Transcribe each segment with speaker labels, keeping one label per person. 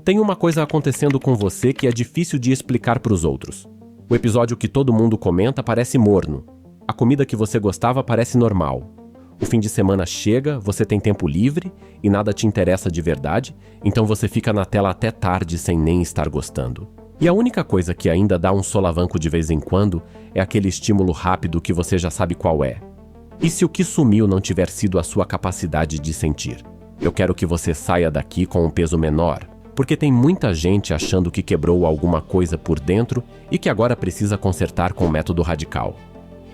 Speaker 1: Tem uma coisa acontecendo com você que é difícil de explicar para os outros. O episódio que todo mundo comenta parece morno. A comida que você gostava parece normal. O fim de semana chega, você tem tempo livre e nada te interessa de verdade, então você fica na tela até tarde sem nem estar gostando. E a única coisa que ainda dá um solavanco de vez em quando é aquele estímulo rápido que você já sabe qual é. E se o que sumiu não tiver sido a sua capacidade de sentir? Eu quero que você saia daqui com um peso menor, porque tem muita gente achando que quebrou alguma coisa por dentro e que agora precisa consertar com o método radical.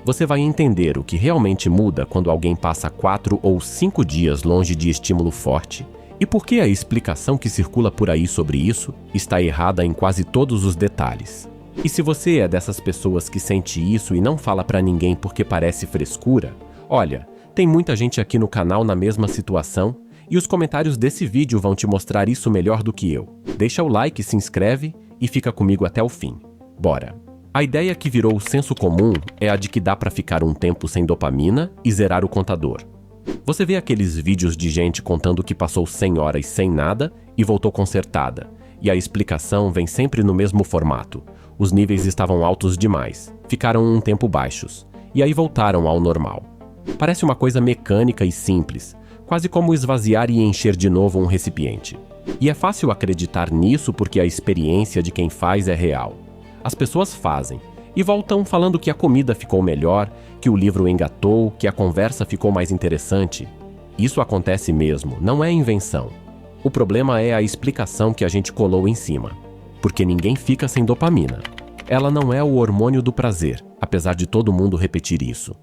Speaker 1: Você vai entender o que realmente muda quando alguém passa 4 ou 5 dias longe de estímulo forte e por que a explicação que circula por aí sobre isso está errada em quase todos os detalhes. E se você é dessas pessoas que sente isso e não fala pra ninguém porque parece frescura, olha, tem muita gente aqui no canal na mesma situação e os comentários desse vídeo vão te mostrar isso melhor do que eu. Deixa o like, se inscreve e fica comigo até o fim. Bora! A ideia que virou o senso comum é a de que dá pra ficar um tempo sem dopamina e zerar o contador. Você vê aqueles vídeos de gente contando que passou 100 horas sem nada e voltou consertada, e a explicação vem sempre no mesmo formato. Os níveis estavam altos demais, ficaram um tempo baixos, e aí voltaram ao normal. Parece uma coisa mecânica e simples, quase como esvaziar e encher de novo um recipiente. E é fácil acreditar nisso porque a experiência de quem faz é real. As pessoas fazem e voltam falando que a comida ficou melhor, que o livro engatou, que a conversa ficou mais interessante. Isso acontece mesmo, não é invenção. O problema é a explicação que a gente colou em cima. Porque ninguém fica sem dopamina. Ela não é o hormônio do prazer, apesar de todo mundo repetir isso.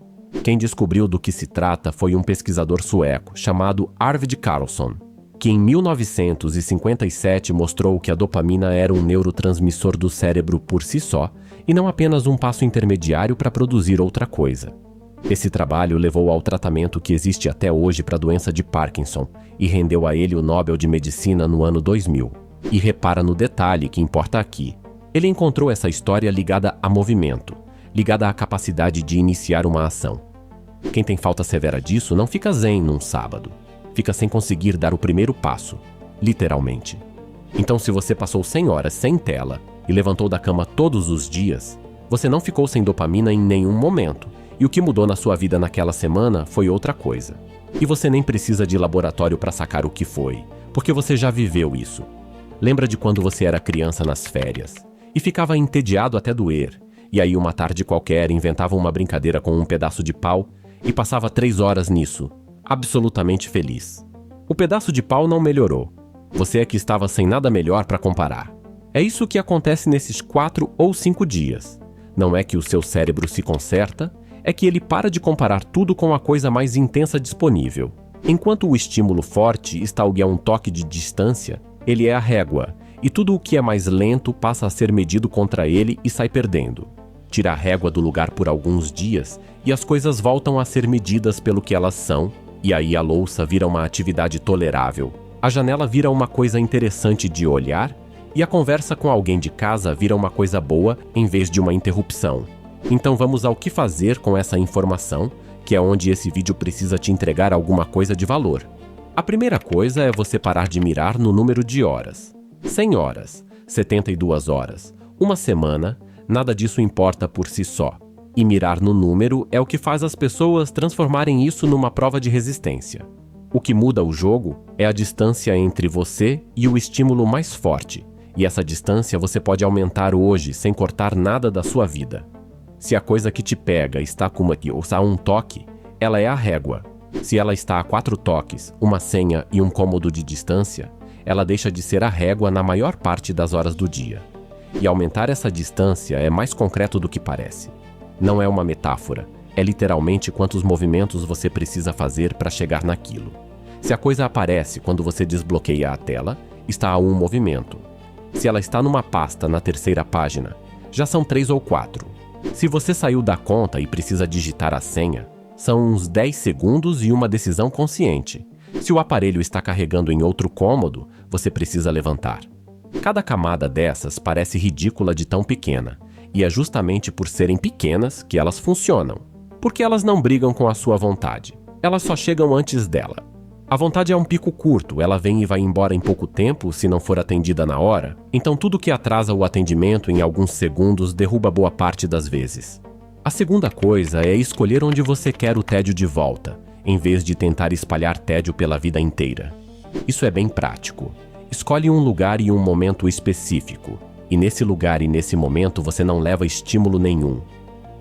Speaker 1: Quem descobriu do que se trata foi um pesquisador sueco chamado Arvid Carlsson, que em 1957 mostrou que a dopamina era um neurotransmissor do cérebro por si só e não apenas um passo intermediário para produzir outra coisa. Esse trabalho levou ao tratamento que existe até hoje para a doença de Parkinson e rendeu a ele o Nobel de Medicina no ano 2000. E repara no detalhe que importa aqui. Ele encontrou essa história ligada a movimento, ligada à capacidade de iniciar uma ação. Quem tem falta severa disso não fica zen num sábado. Fica sem conseguir dar o primeiro passo, literalmente. Então, se você passou 100 horas sem tela e levantou da cama todos os dias, você não ficou sem dopamina em nenhum momento, e o que mudou na sua vida naquela semana foi outra coisa. E você nem precisa de laboratório para sacar o que foi, porque você já viveu isso. Lembra de quando você era criança nas férias e ficava entediado até doer, e aí uma tarde qualquer inventava uma brincadeira com um pedaço de pau e passava 3 horas nisso, absolutamente feliz. O pedaço de pau não melhorou. Você é que estava sem nada melhor para comparar. É isso que acontece nesses 4 ou 5 dias. Não é que o seu cérebro se conserta, é que ele para de comparar tudo com a coisa mais intensa disponível. Enquanto o estímulo forte está a um toque de distância, ele é a régua, e tudo o que é mais lento passa a ser medido contra ele e sai perdendo. Tira a régua do lugar por alguns dias e as coisas voltam a ser medidas pelo que elas são, e aí a louça vira uma atividade tolerável, a janela vira uma coisa interessante de olhar e a conversa com alguém de casa vira uma coisa boa em vez de uma interrupção. Então vamos ao que fazer com essa informação, que é onde esse vídeo precisa te entregar alguma coisa de valor. A primeira coisa é você parar de mirar no número de horas. 100 horas, 72 horas, uma semana, nada disso importa por si só. E mirar no número é o que faz as pessoas transformarem isso numa prova de resistência. O que muda o jogo é a distância entre você e o estímulo mais forte, e essa distância você pode aumentar hoje sem cortar nada da sua vida. Se a coisa que te pega está como aqui, ou a um toque, ela é a régua. Se ela está a 4 toques, uma senha e um cômodo de distância, ela deixa de ser a régua na maior parte das horas do dia. E aumentar essa distância é mais concreto do que parece. Não é uma metáfora, é literalmente quantos movimentos você precisa fazer para chegar naquilo. Se a coisa aparece quando você desbloqueia a tela, está a um movimento. Se ela está numa pasta na 3ª página, já são 3 ou 4. Se você saiu da conta e precisa digitar a senha, são uns 10 segundos e uma decisão consciente. Se o aparelho está carregando em outro cômodo, você precisa levantar. Cada camada dessas parece ridícula de tão pequena, e é justamente por serem pequenas que elas funcionam, porque elas não brigam com a sua vontade, elas só chegam antes dela. A vontade é um pico curto, ela vem e vai embora em pouco tempo se não for atendida na hora, então tudo que atrasa o atendimento em alguns segundos derruba boa parte das vezes. A segunda coisa é escolher onde você quer o tédio de volta, em vez de tentar espalhar tédio pela vida inteira. Isso é bem prático. Escolhe um lugar e um momento específico, e nesse lugar e nesse momento você não leva estímulo nenhum.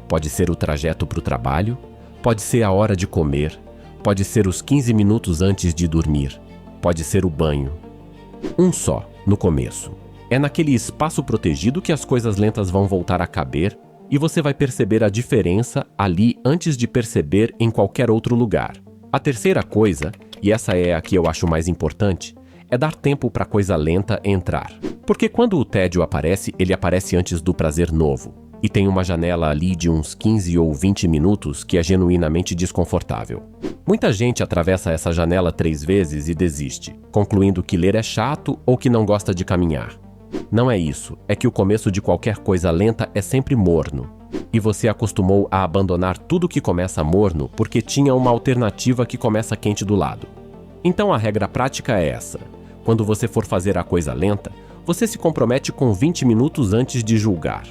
Speaker 1: Pode ser o trajeto para o trabalho, pode ser a hora de comer, pode ser os 15 minutos antes de dormir, pode ser o banho. Um só, no começo. É naquele espaço protegido que as coisas lentas vão voltar a caber e você vai perceber a diferença ali antes de perceber em qualquer outro lugar. A terceira coisa, e essa é a que eu acho mais importante, é dar tempo para a coisa lenta entrar. Porque quando o tédio aparece, ele aparece antes do prazer novo. E tem uma janela ali de uns 15 ou 20 minutos que é genuinamente desconfortável. Muita gente atravessa essa janela 3 vezes e desiste, concluindo que ler é chato ou que não gosta de caminhar. Não é isso, é que o começo de qualquer coisa lenta é sempre morno. E você acostumou a abandonar tudo que começa morno porque tinha uma alternativa que começa quente do lado. Então a regra prática é essa. Quando você for fazer a coisa lenta, você se compromete com 20 minutos antes de julgar.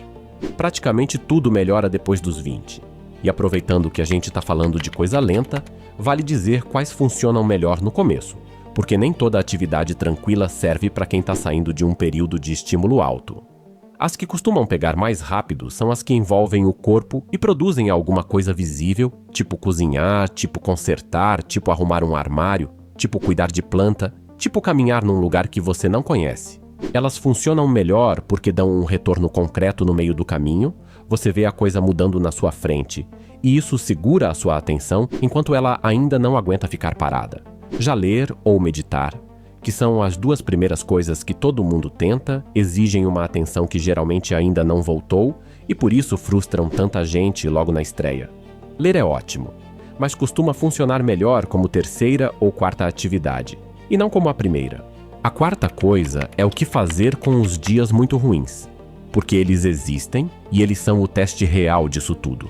Speaker 1: Praticamente tudo melhora depois dos 20. E aproveitando que a gente está falando de coisa lenta, vale dizer quais funcionam melhor no começo, porque nem toda atividade tranquila serve para quem está saindo de um período de estímulo alto. As que costumam pegar mais rápido são as que envolvem o corpo e produzem alguma coisa visível, tipo cozinhar, tipo consertar, tipo arrumar um armário, tipo cuidar de planta, tipo caminhar num lugar que você não conhece. Elas funcionam melhor porque dão um retorno concreto no meio do caminho, você vê a coisa mudando na sua frente, e isso segura a sua atenção enquanto ela ainda não aguenta ficar parada. Já ler ou meditar, que são as 2 primeiras coisas que todo mundo tenta, exigem uma atenção que geralmente ainda não voltou e por isso frustram tanta gente logo na estreia. Ler é ótimo, mas costuma funcionar melhor como terceira ou quarta atividade, e não como a primeira. A quarta coisa é o que fazer com os dias muito ruins, porque eles existem e eles são o teste real disso tudo.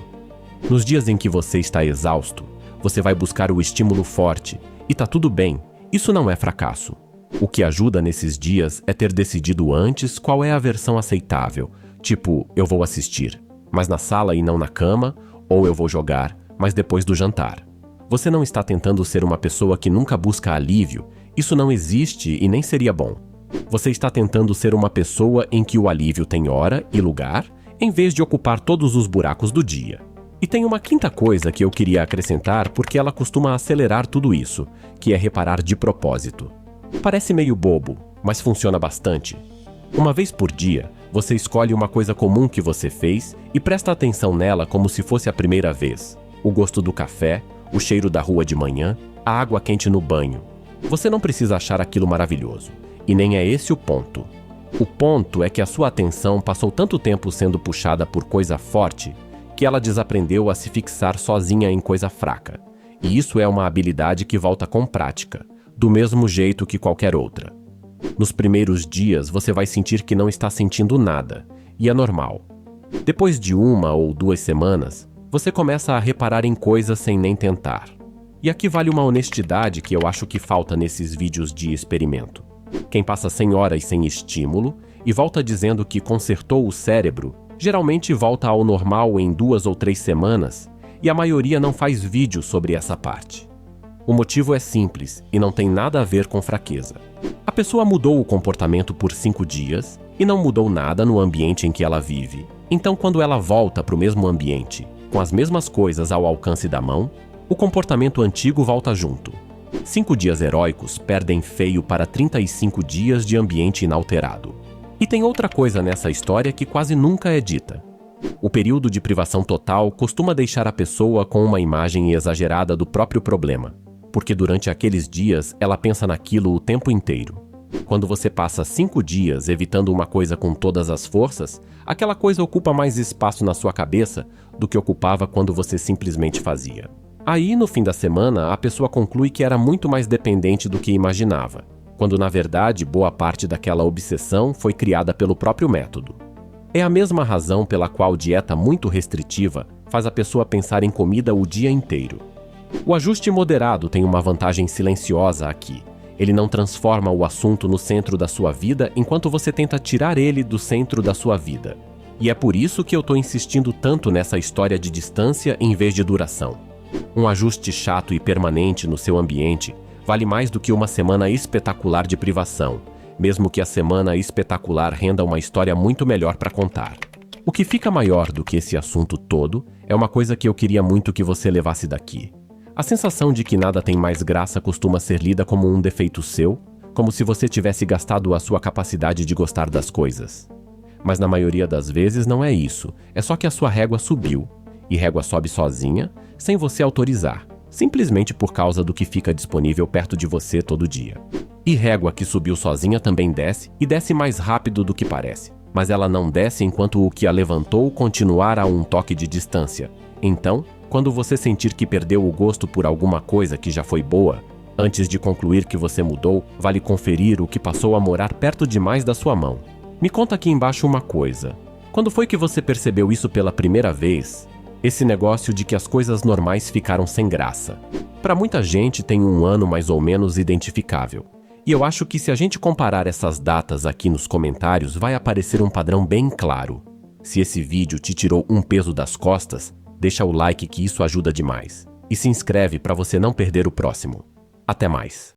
Speaker 1: Nos dias em que você está exausto, você vai buscar o estímulo forte e tá tudo bem, isso não é fracasso. O que ajuda nesses dias é ter decidido antes qual é a versão aceitável, tipo, eu vou assistir, mas na sala e não na cama, ou eu vou jogar, mas depois do jantar. Você não está tentando ser uma pessoa que nunca busca alívio. Isso não existe e nem seria bom. Você está tentando ser uma pessoa em que o alívio tem hora e lugar, em vez de ocupar todos os buracos do dia. E tem uma quinta coisa que eu queria acrescentar porque ela costuma acelerar tudo isso, que é reparar de propósito. Parece meio bobo, mas funciona bastante. Uma vez por dia, você escolhe uma coisa comum que você fez e presta atenção nela como se fosse a primeira vez. O gosto do café, o cheiro da rua de manhã, a água quente no banho. Você não precisa achar aquilo maravilhoso, e nem é esse o ponto. O ponto é que a sua atenção passou tanto tempo sendo puxada por coisa forte que ela desaprendeu a se fixar sozinha em coisa fraca. E isso é uma habilidade que volta com prática, do mesmo jeito que qualquer outra. Nos primeiros dias você vai sentir que não está sentindo nada, e é normal. Depois de 1 ou 2 semanas, você começa a reparar em coisas sem nem tentar. E aqui vale uma honestidade que eu acho que falta nesses vídeos de experimento. Quem passa 100 horas sem estímulo e volta dizendo que consertou o cérebro, geralmente volta ao normal em 2 ou 3 semanas, e a maioria não faz vídeo sobre essa parte. O motivo é simples e não tem nada a ver com fraqueza. A pessoa mudou o comportamento por 5 dias e não mudou nada no ambiente em que ela vive. Então, quando ela volta para o mesmo ambiente, com as mesmas coisas ao alcance da mão, o comportamento antigo volta junto. 5 dias heróicos perdem feio para 35 dias de ambiente inalterado. E tem outra coisa nessa história que quase nunca é dita. O período de privação total costuma deixar a pessoa com uma imagem exagerada do próprio problema, porque durante aqueles dias ela pensa naquilo o tempo inteiro. Quando você passa 5 dias evitando uma coisa com todas as forças, aquela coisa ocupa mais espaço na sua cabeça do que ocupava quando você simplesmente fazia. Aí, no fim da semana, a pessoa conclui que era muito mais dependente do que imaginava, quando na verdade boa parte daquela obsessão foi criada pelo próprio método. É a mesma razão pela qual dieta muito restritiva faz a pessoa pensar em comida o dia inteiro. O ajuste moderado tem uma vantagem silenciosa aqui. Ele não transforma o assunto no centro da sua vida enquanto você tenta tirar ele do centro da sua vida. E é por isso que eu tô insistindo tanto nessa história de distância em vez de duração. Um ajuste chato e permanente no seu ambiente vale mais do que uma semana espetacular de privação, mesmo que a semana espetacular renda uma história muito melhor para contar. O que fica maior do que esse assunto todo é uma coisa que eu queria muito que você levasse daqui. A sensação de que nada tem mais graça costuma ser lida como um defeito seu, como se você tivesse gastado a sua capacidade de gostar das coisas. Mas na maioria das vezes não é isso, é só que a sua régua subiu. E régua sobe sozinha, sem você autorizar, simplesmente por causa do que fica disponível perto de você todo dia. E régua que subiu sozinha também desce, e desce mais rápido do que parece. Mas ela não desce enquanto o que a levantou continuar a um toque de distância. Então, quando você sentir que perdeu o gosto por alguma coisa que já foi boa, antes de concluir que você mudou, vale conferir o que passou a morar perto demais da sua mão. Me conta aqui embaixo uma coisa. Quando foi que você percebeu isso pela primeira vez? Esse negócio de que as coisas normais ficaram sem graça. Para muita gente tem um ano mais ou menos identificável. E eu acho que se a gente comparar essas datas aqui nos comentários, vai aparecer um padrão bem claro. Se esse vídeo te tirou um peso das costas, deixa o like que isso ajuda demais. E se inscreve para você não perder o próximo. Até mais!